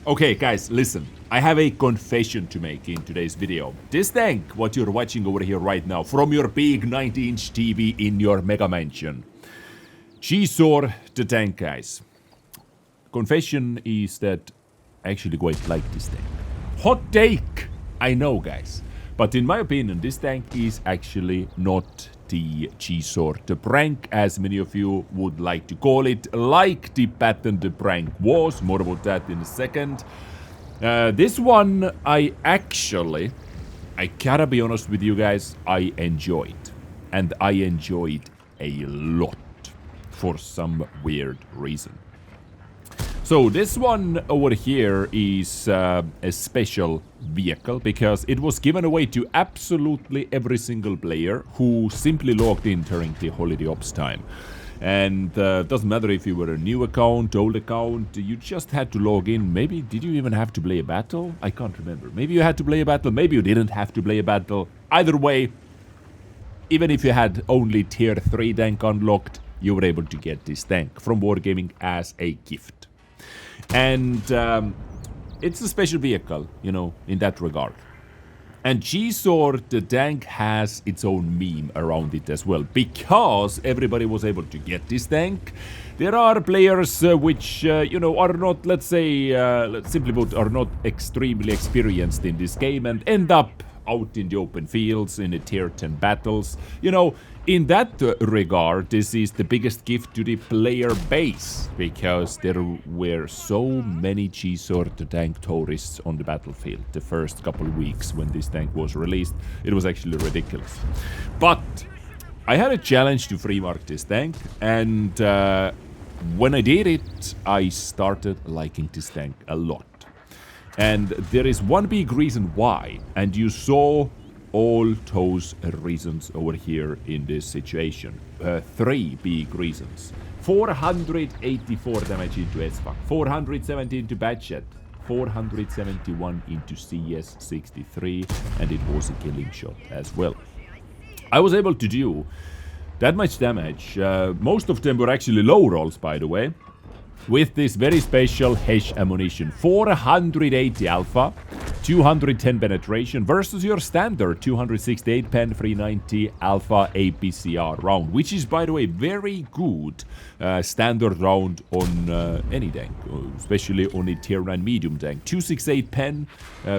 Okay, guys, listen. I have a confession to make in today's video. This tank, what you're watching over here right now, from your big 90-inch TV in your mega mansion. GSOR The Tank, guys. Confession is that I actually quite like this tank. Hot take, I know, guys. But in my opinion, this tank is actually not the GSOR The Tank, as many of you would like to call it, like the patent The Tank was. More about that in a second. This one, I gotta be honest with you guys, I enjoyed. And I enjoyed a lot for some weird reason. So this one over here is a special vehicle because it was given away to absolutely every single player who simply logged in during the holiday ops time. And doesn't matter if you were a new account, old account, you just had to log in. Maybe, did you even have to play a battle? I can't remember. Maybe you had to play a battle, maybe you didn't have to play a battle. Either way, even if you had only tier 3 tank unlocked, you were able to get this tank from Wargaming as a gift. And it's a special vehicle, you know, in that regard. And GSOR The Tank has its own meme around it as well, because everybody was able to get this tank. There are players which, you know, are not, let's say, simply put, are not extremely experienced in this game and end up out in the open fields in the tier 10 battles. You know, in that regard, this is the biggest gift to the player base, because there were so many GSOR The Tank tourists on the battlefield the first couple of weeks when this tank was released. It was actually ridiculous. But I had a challenge to free mark this tank, and when I did it, I started liking this tank a lot. And there is one big reason why, and you saw all those reasons over here in this situation. 3 big reasons. 484 damage into SFAC, 470 into Badget, 471 into CS63, and it was a killing shot as well. I was able to do that much damage. Most of them were actually low rolls, by the way, with this very special HESH ammunition. 480 alpha, 210 penetration versus your standard 268 pen 390 alpha APCR round, which is, by the way, very good standard round on any tank, especially on a tier 9 medium tank. 268 pen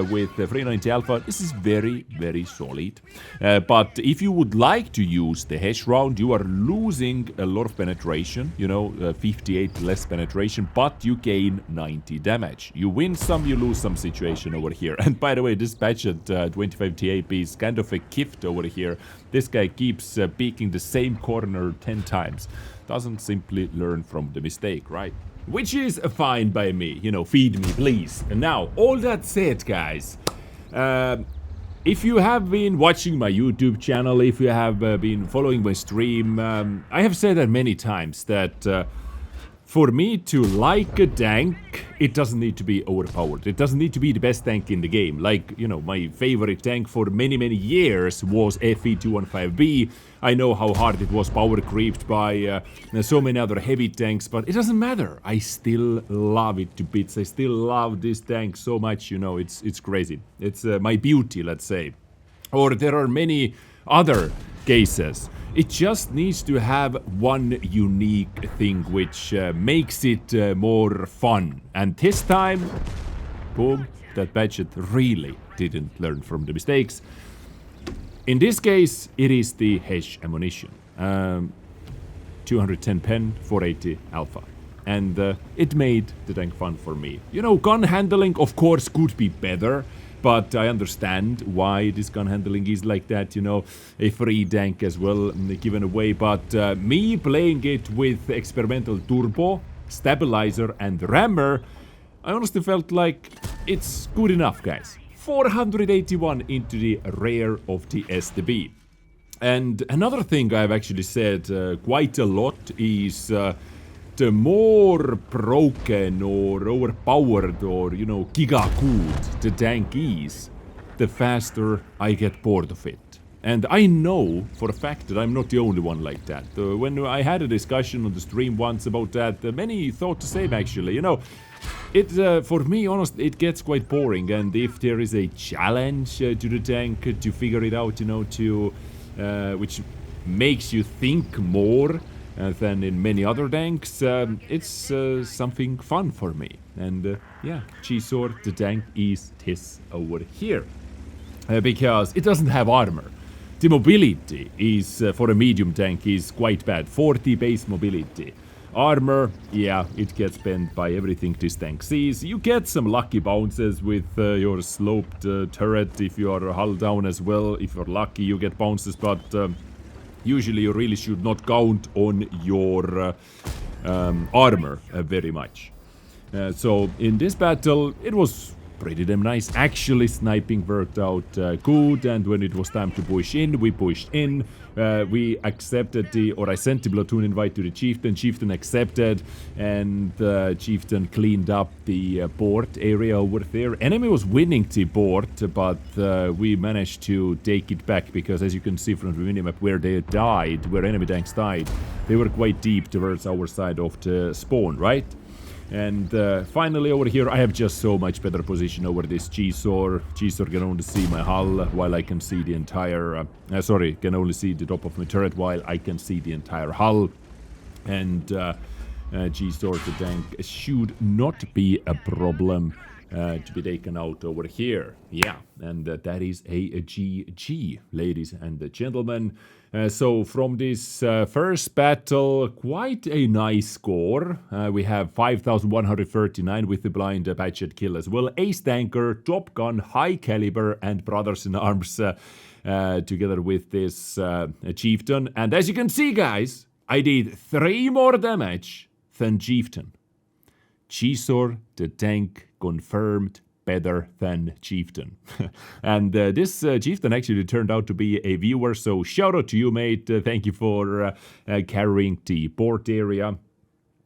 with 390 alpha. This is very, very solid. But if you would like to use the HESH round, you are losing a lot of penetration, you know, 58 less penetration, but you gain 90 damage. You win some, you lose some situation over here. And by the way, this patch at 25 TAP is kind of a gift over here. This guy keeps peeking the same corner 10 times. Doesn't simply learn from the mistake, right? Which is fine by me. You know, feed me, please. And now, all that said, guys, if you have been watching my YouTube channel, if you have been following my stream, I have said that many times that for me to like a tank, it doesn't need to be overpowered. It doesn't need to be the best tank in the game. Like, you know, my favorite tank for many, many years was FE215B. I know how hard it was power creeped by so many other heavy tanks, but it doesn't matter. I still love it to bits. I still love this tank so much, you know, it's crazy. It's my beauty, let's say. Or there are many other cases. It just needs to have one unique thing which makes it more fun. And this time, boom, that Badget really didn't learn from the mistakes. In this case, it is the HESH ammunition. 210 pen, 480 alpha. And it made the tank fun for me. You know, gun handling, of course, could be better. But I understand why this gun handling is like that, you know, a free tank as well given away. But me playing it with experimental turbo, stabilizer and rammer, I honestly felt like it's good enough, guys. 481 into the rear of the STB. And another thing I've actually said quite a lot is the more broken or overpowered or, you know, giga-good the tank is, the faster I get bored of it. And I know for a fact that I'm not the only one like that. When I had a discussion on the stream once about that, many thought the same actually. You know, For me, honestly, it gets quite boring. And if there is a challenge to the tank to figure it out, you know, which makes you think more than in many other tanks, it's something fun for me. And yeah, GSOR The Tank is this over here. Because it doesn't have armor. The mobility is, for a medium tank, is quite bad. 40 base mobility. Armor, yeah, it gets bent by everything this tank sees. You get some lucky bounces with your sloped turret if you are hull down as well. If you're lucky, you get bounces, but usually you really should not count on your armor very much. So in this battle, it was pretty damn nice. Actually, sniping worked out good, and when it was time to push in, we pushed in. We accepted I sent the platoon invite to the chieftain. Chieftain accepted, and chieftain cleaned up the port area over there. Enemy was winning the port, but we managed to take it back because, as you can see from the minimap, where they died, where enemy tanks died, they were quite deep towards our side of the spawn, right? And finally over here, I have just so much better position over this GSOR. GSOR can only see my hull while I can see the entire... can only see the top of my turret while I can see the entire hull. And GSOR The Tank should not be a problem to be taken out over here. Yeah, and that is a GG, ladies and gentlemen. So from this first battle, quite a nice score. We have 5,139 with the blind patched kill as well. Ace tanker, top gun, high caliber, and brothers in arms together with this chieftain. And as you can see, guys, I did 3 more damage than chieftain. GSOR The Tank confirmed better than chieftain. And this chieftain actually turned out to be a viewer, so shout out to you, mate. Thank you for carrying the port area.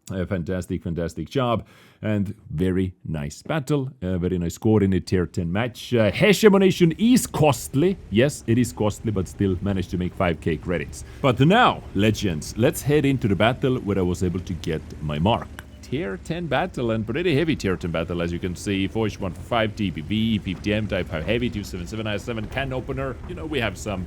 Fantastic job, and very nice battle, very nice score in a tier 10 match. HESH ammunition is costly, yes, it is costly, but still managed to make 5k credits. But now, legends, let's head into the battle where I was able to get my mark. Tier 10 battle, and pretty heavy tier 10 battle, as you can see. Forge 145, TPV, PPM, Type 5 Heavy, 277 IS7, can opener. You know, we have some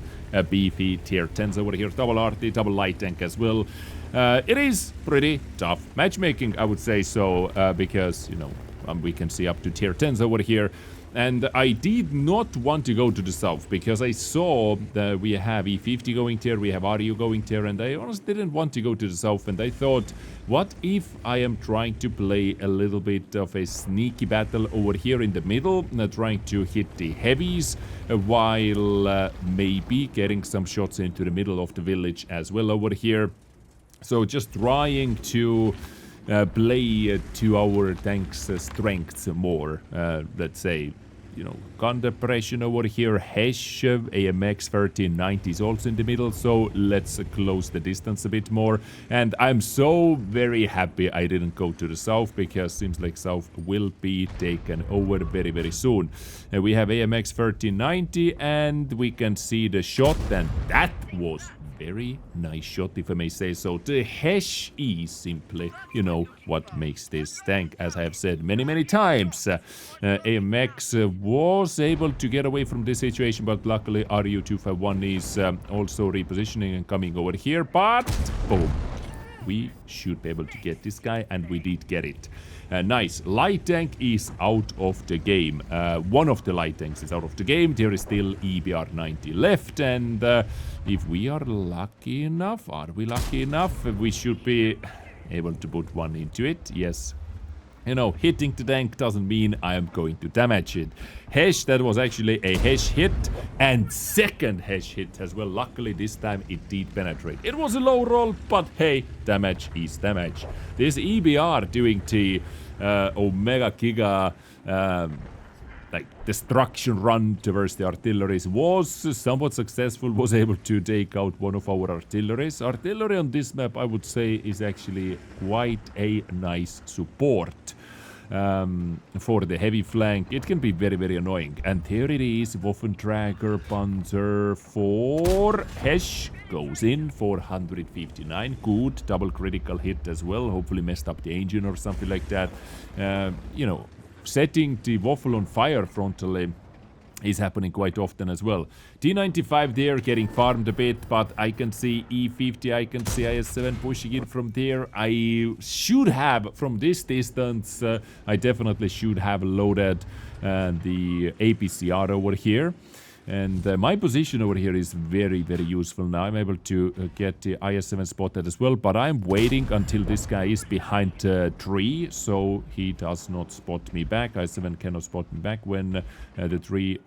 beefy tier 10s over here. Double RT, double light tank as well. It is pretty tough matchmaking, I would say so, because, you know, we can see up to tier 10s over here. And I did not want to go to the south because I saw that we have E50 going there, we have RU going there, and I honestly didn't want to go to the south. And I thought, what if I am trying to play a little bit of a sneaky battle over here in the middle, trying to hit the heavies while maybe getting some shots into the middle of the village as well over here. So just trying to play to our tank's strengths more, let's say. You know, gun depression over here, HESH, AMX 1390 is also in the middle, so let's close the distance a bit more. And I'm so very happy I didn't go to the south, because seems like south will be taken over very soon. We have AMX 1390, and we can see the shot, and that was very nice shot, if I may say so. The HESH is simply, you know, what makes this tank, as I have said many times. AMX was able to get away from this situation, but luckily RU251 is also repositioning and coming over here, but boom, we should be able to get this guy, and we did get it. Nice. Light tank is out of the game. One of the light tanks is out of the game. There is still EBR-90 left, and if we are lucky enough, we should be able to put one into it. Yes. You know, hitting the tank doesn't mean I am going to damage it. HESH, that was actually a HESH hit, and second HESH hit as well. Luckily, this time it did penetrate. It was a low roll, but hey, damage is damage. This EBR doing the Omega Giga like destruction run towards the artilleries was somewhat successful, was able to take out one of our artilleries. Artillery on this map, I would say, is actually quite a nice support. for the heavy flank. It can be very, very annoying. And there it is, Waffentrager Panzer for HESH goes in for 159. Good, double critical hit as well. Hopefully messed up the engine or something like that. You know, setting the Waffle on fire frontally is happening quite often as well. T95 there getting farmed a bit, but I can see E50, I can see IS-7 pushing in from there. I should have, from this distance, I definitely should have loaded the APCR over here. And my position over here is very, very useful now. I'm able to get the IS-7 spotted as well, but I'm waiting until this guy is behind tree, so he does not spot me back. IS-7 cannot spot me back when the tree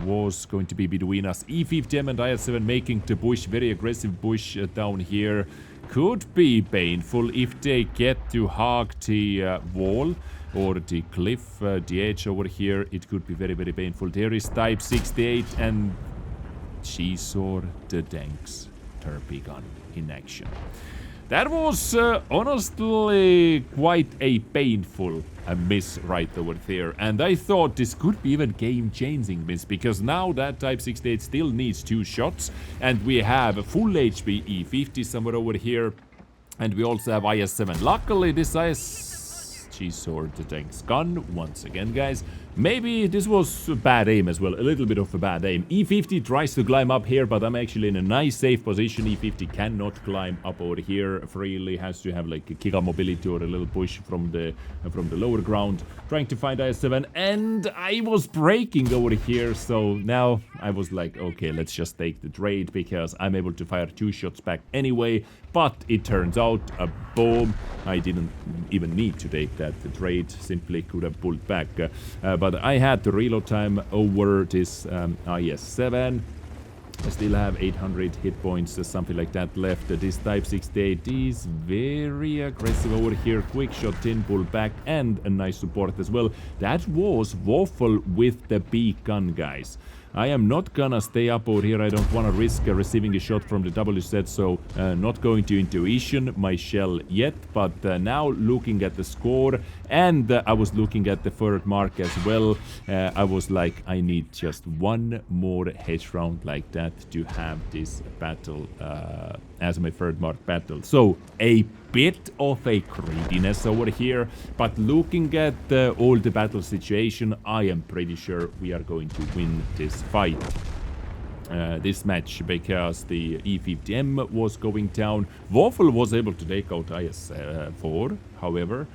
was going to be between us. E50M and IS-7 making the bush, very aggressive bush down here. Could be painful if they get to hug the wall or the cliff, the edge over here. It could be very, very painful. There is Type 68 and GSOR The Tank's Turpy gun in action. That was honestly quite a painful miss right over there. And I thought this could be even game-changing miss, because now that Type 68 still needs 2 shots. And we have a full HP E50 somewhere over here. And we also have IS-7. Luckily, this GSOR The Tank's gun, once again, guys. Maybe this was a bad aim as well, a little bit of a bad aim. E50 tries to climb up here, but I'm actually in a nice safe position. E50 cannot climb up over here freely, has to have like a kick-up mobility or a little push from the lower ground, trying to find IS-7, and I was braking over here, so now I was like, okay, let's just take the trade, because I'm able to fire 2 shots back anyway. But it turns out, boom, I didn't even need to take that. The trade simply could have pulled back. But I had the reload time over this IS-7. I still have 800 hit points, something like that left. This Type 68 is very aggressive over here. Quick shot in, pull back, and a nice support as well. That was Waffle with the big gun, guys. I am not gonna stay up over here. I don't want to risk receiving a shot from the WZ, so not going to intuition my shell yet. But now looking at the score, and I was looking at the third mark as well, I was like, I need just one more HESH round like that to have this battle as my third mark battle. So a bit of a greediness over here, but looking at all the battle situation, I am pretty sure we are going to win this fight. This match, because the E50M was going down. Waffle was able to take out IS-4, however,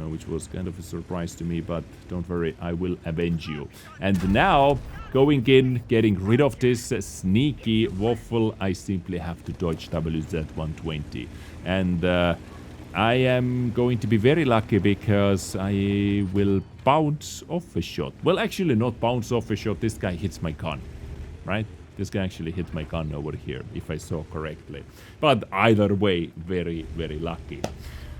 which was kind of a surprise to me, but don't worry, I will avenge you. And now, going in, getting rid of this sneaky Waffle, I simply have to dodge WZ-120. And I am going to be very lucky, because I will bounce off a shot. Well, actually not bounce off a shot, this guy hits my gun, right? This guy actually hit my gun over here, if I saw correctly. But either way, very, very lucky.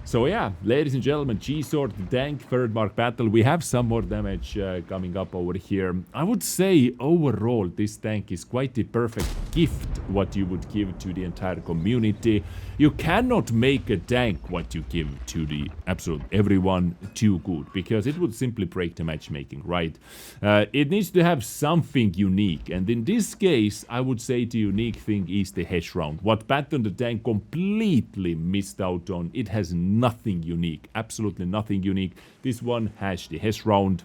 So yeah, ladies and gentlemen, GSOR The Tank, third mark battle. We have some more damage coming up over here. I would say overall this tank is quite the perfect gift what you would give to the entire community. You cannot make a tank what you give to the absolute everyone too good, because it would simply break the matchmaking, right? It needs to have something unique, and in this case I would say the unique thing is the HESH round. What pattern the tank completely missed out on, it has nothing unique, absolutely nothing unique. This one has the HESH round,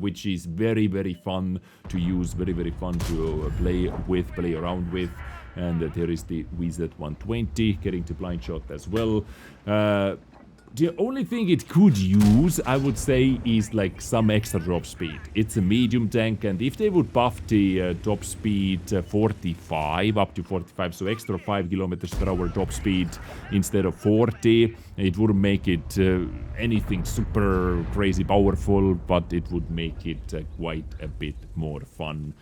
which is very, very fun to use, very, very fun to play around with. And there is the WZ-120 getting the blind shot as well. The only thing it could use, I would say, is like some extra drop speed. It's a medium tank, and if they would buff the top speed 45, up to 45, so extra 5 kilometers per hour top speed instead of 40, it wouldn't make it anything super crazy powerful, but it would make it quite a bit more fun.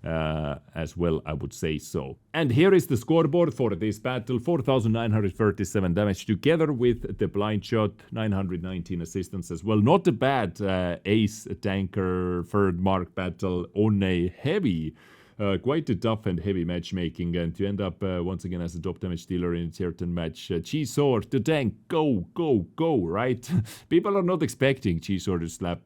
As well, I would say so. And here is the scoreboard for this battle. 4,937 damage together with the blind shot, 919 assistance as well. Not a bad ace tanker third mark battle on a heavy quite a tough and heavy matchmaking, and to end up once again as a top damage dealer in a tier 10 match. GSOR The Tank, go, go, go, right? People are not expecting GSOR to slap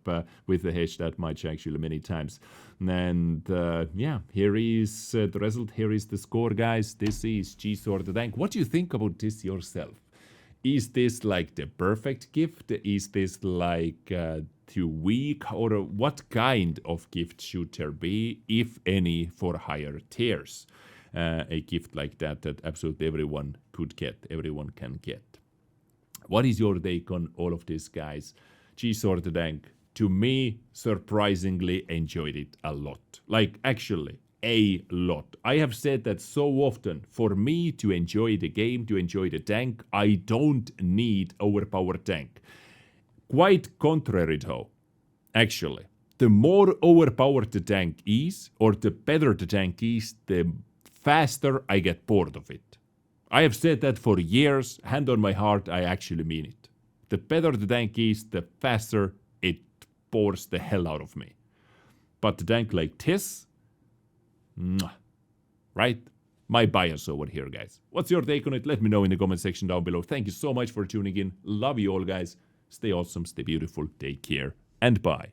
with the HESH that much, actually, many times. And yeah, here is the result, here is the score, guys. This is GSOR The Tank. What do you think about this yourself? Is this like the perfect gift? Is this like too weak? Or what kind of gift should there be, if any, for higher tiers? A gift like that absolutely everyone could get, everyone can get. What is your take on all of this, guys? GSOR The Tank, to me, surprisingly enjoyed it a lot. Like, actually, a lot. I have said that so often. For me to enjoy the game, to enjoy the tank, I don't need overpowered tank. Quite contrary though, actually. The more overpowered the tank is, or the better the tank is, the faster I get bored of it. I have said that for years, hand on my heart, I actually mean it. The better the tank is, the faster it bores the hell out of me. But the tank like this, right? My bias over here, guys. What's your take on it? Let me know in the comment section down below. Thank you so much for tuning in. Love you all, guys. Stay awesome, stay beautiful, take care, and bye.